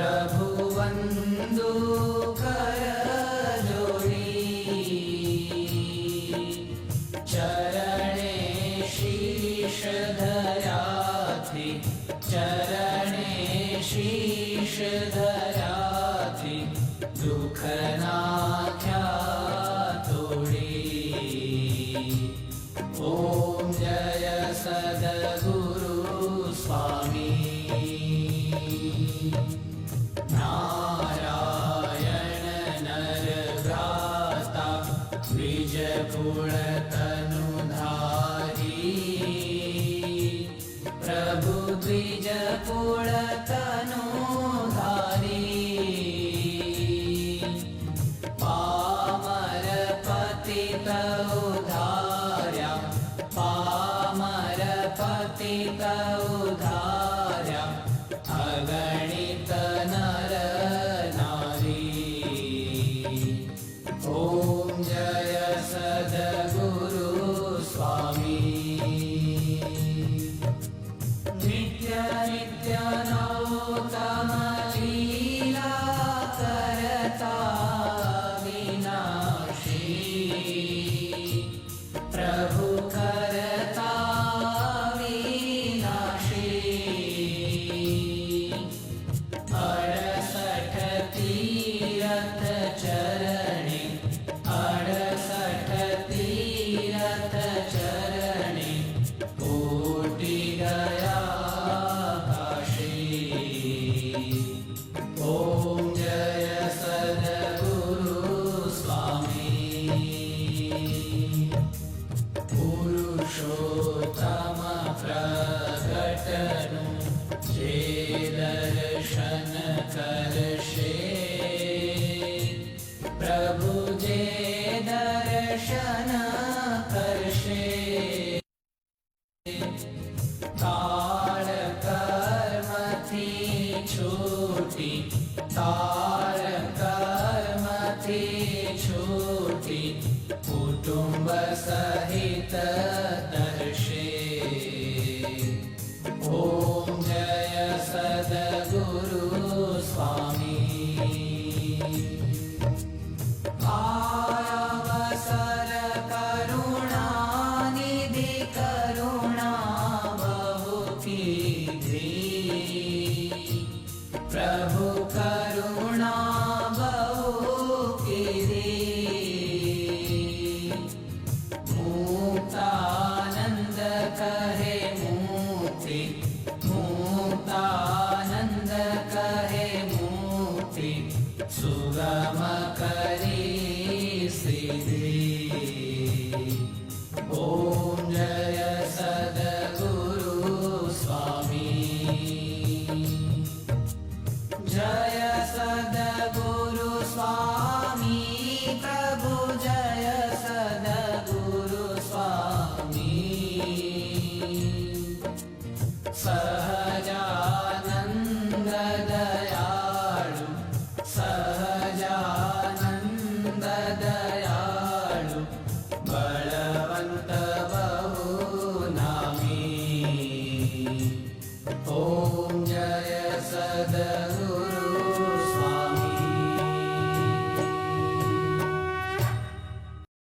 प्रभु वंदु कर जोड़ी, चरणे शीश धरा थी, चरणे शीश धरा थी, दुख नाख्या तोड़ी। ओम जय सद्गुरु स्वामी। नारायण नर भ्राता द्विज कुल तनुधारी, प्रभु द्विज कुल तनुधारी। पामर पतित उधार्या, पामर पतित उधार्या, अगणित नर नारी। ओम जय सद्गुरु स्वामी। नित्य नित्य नौतम लीला करता विनाशी, प्रभु करता विनाशी। 68 तीरथ चरणे, 68 तीरथ चरणे, कोटि गया काशी। ओम जय सद्गुरु स्वामी। पुरुषोत्तम प्रगटनु जे दर्शन करशे, प्रभु जे दर्शन करशे। काल कर्म थी छूटी, काल कर्म थी छूटी, कुटुंब सहित दर्शे। ओम जय सद्गुरु स्वामी। आयवसर करुणा निधि, करुणा बहु कीधी, प्रभु करुणा बहु कीधी। मुक्तानंद कहे मुक्ति, मुक्तानंद कहे मुक्ति, सुगम करी सिद्धि। ओम जय सद्गुरु स्वामी। जय सद्गुरु स्वामी, प्रभु जय सद्गुरु स्वामी। सहजानंद दयाळु, सहजानंद दयाळु, बलवंत बहु नामी। ओम जय सद्गुरु